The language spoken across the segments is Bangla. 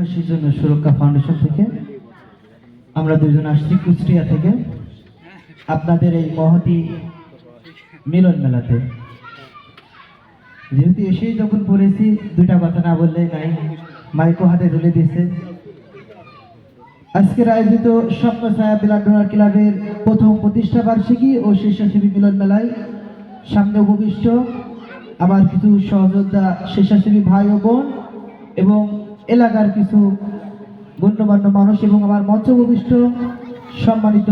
আদিবাসীর জন্য সুরক্ষা ফাউন্ডেশন থেকে আমরা দুজন আসছি কুষ্টিয়া থেকে আপনাদের এই মহতি মিলন মেলাতে। যেহেতু এসেই যখন পড়েছি দুইটা কথা না বললে নাই, মাইকো হাতে তুলে দিয়েছে। আজকের আয়োজিত স্বপ্ন ছায়া ব্লাড ডোনার ক্লাবের প্রথম প্রতিষ্ঠা বার্ষিকী ও স্বেচ্ছাসেবী মিলন মেলায় সামনে উপবিষ্ট আমার কিছু সহযোদ্ধা স্বেচ্ছাসেবী ভাই ও বোন এবং এলাকার কিছু গণ্যমান্য মানুষ এবং আমার মঞ্চ উপবিষ্ট সম্মানিত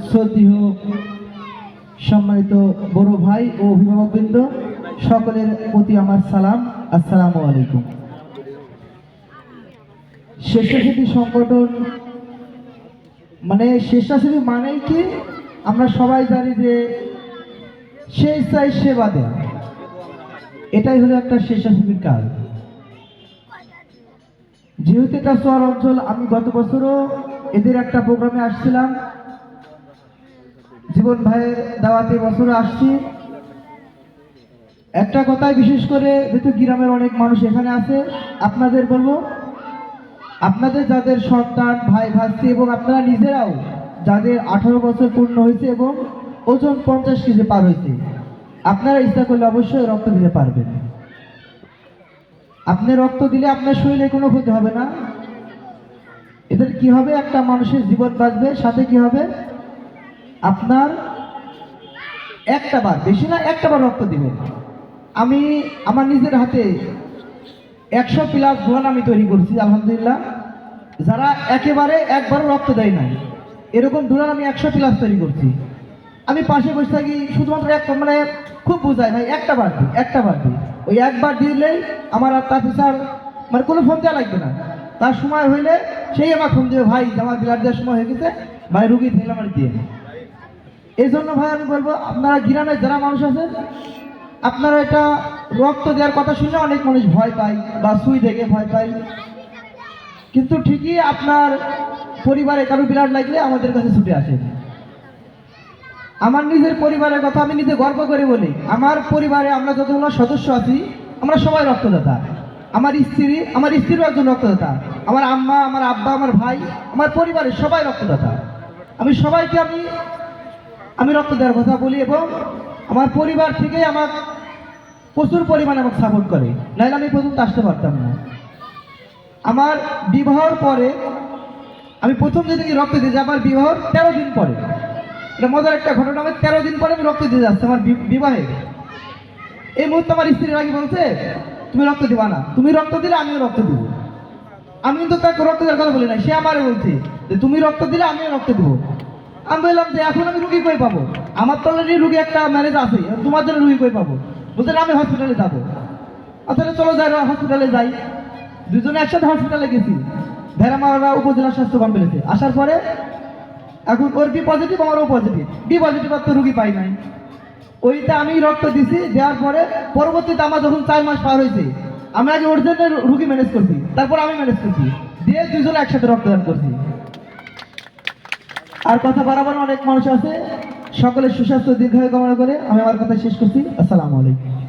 শ্রদ্ধেয় সম্মানিত বড় ভাই ও অভিভাবকবৃন্দ, সকলের প্রতি আমার সালাম, আসসালামু আলাইকুম। স্বেচ্ছাসেবী সংগঠন মানে স্বেচ্ছাসেবী মানেই কি আমরা সবাই জানি যে স্বেচ্ছায় সেবা দেয়, এটাই হলো একটা স্বেচ্ছাসেবীর কাজ। যেহেতু এটা শহর অঞ্চল, আমি গত বছরও এদের একটা প্রোগ্রামে আসছিলাম, জীবন ভাইয়ের দাওয়াতে বছরও আসছি। একটা কথাই বিশেষ করে যেহেতু গ্রামের অনেক মানুষ এখানে আছে, আপনাদের বলবো, আপনাদের যাদের সন্তান ভাই ভাস্তি এবং আপনারা নিজেরাও যাদের 18 বছর পূর্ণ হয়েছে এবং ওজন 50 কেজি পার হয়েছে, আপনারা ইচ্ছা করলে অবশ্যই রক্ত দিতে পারবেন। আপনি রক্ত দিলে আপনার শরীরে কোনো ক্ষতি হবে না। এদের কি হবে, একটা মানুষের জীবন বাঁচবে, সাথে কি হবে, আপনার একটা বার, বেশি না একটা বার রক্ত দিবেন। আমি আমার নিজের হাতে 100 প্লাস ডোনার আমি তৈরি করছি আলহামদুলিল্লাহ। যারা একেবারে একবারও রক্ত দেয় নাই এরকম ডোনার আমি 100 প্লাস তৈরি করছি। আমি পাশে বসে থাকি, শুধুমাত্র একটা মানে খুব বোঝায় ভাই, একটা বার দিই, একটা বার দিই। ওই একবার দিলেই আমার আর তার পিছার মানে কোনো ফোন দেওয়া লাগবে না। তার সময় হইলে সেই আমার ফোন দেবে, ভাই আমার ব্লাড দেওয়ার সময় হয়ে গেছে, ভাই রুগী দিলে আমার দিয়ে। এই জন্য ভাই আমি বলবো, আপনারা গ্রামের যারা মানুষ আছেন, আপনারা এটা রক্ত দেওয়ার কথা শুনে অনেক মানুষ ভয় পায় বা সুই দেখে ভয় পায়, কিন্তু ঠিকই আপনার পরিবারে কারো ব্লাড লাগলে আমাদের কাছে ছুটে আসে। আমার নিজের পরিবারের কথা আমি নিজে গর্ব করে বলি, আমার পরিবারে আমরা যতগুলো সদস্য আছি আমরা সবাই রক্তদাতা। আমার স্ত্রীরও একজন রক্তদাতা, আমার আম্মা, আমার আব্বা, আমার ভাই, আমার পরিবারের সবাই রক্তদাতা। আমি সবাইকে আমি রক্ত দেওয়ার কথা বলি এবং আমার পরিবার থেকে আমার প্রচুর পরিমাণে আমাকে সাপোর্ট করে, নাহলে আমি পর্যন্ত আসতে পারতাম না। আমার বিবাহর পরে আমি প্রথম যেদিকে রক্ত দিয়েছি, আমার বিবাহর 13 দিন পরে, এটা মজার একটা ঘটনা, আমি 13 দিন পরে আমি রক্ত দিয়ে যাচ্ছি আমার বিবাহে। এই মুহূর্তে আমার স্ত্রীর আগে বলছে, তুমি রক্ত দিবা না, তুমি রক্ত দিলে আমিও রক্ত দিব। আমি কিন্তু তাকে রক্ত দেওয়ার কথা বলি না, সে আমারে বলছে যে তুমি রক্ত দিলে আমিও রক্ত দিব। আমি বললাম যে এখন আমি রুগী কই পাবো, আমার তো অলরেডি রুগী একটা ম্যারেজ আছে, তোমার জন্য রুগী কই পাবো। বলছে আমি হসপিটালে যাবো। আসলে চলো যাই, হসপিটালে যাই। দুজনে একসাথে হসপিটালে গেছি, ভেড়ামারা উপজেলা স্বাস্থ্য কমপ্লেক্সে। আসার পরে এখন ওর বি পজিটিভ, আমারও পজিটিভ। বি পজিটিভ আর তো রুগী পাই নাই, ওইটা আমি রক্ত দিছি। দেওয়ার পরে পরবর্তীতে আমার যখন 4 মাস পার হয়েছে, আমি আগে ওর জন্য রুগী ম্যানেজ করছি, তারপর আমি ম্যানেজ করছি, দিয়ে দুজনে একসাথে রক্তদান করছি। আর কথা বাড়াবার অনেক মানুষ আছে, সকলের সুস্বাস্থ্য দীর্ঘায়ু কামনা করে আমি আমার কথা শেষ করছি। আসসালামু আলাইকুম।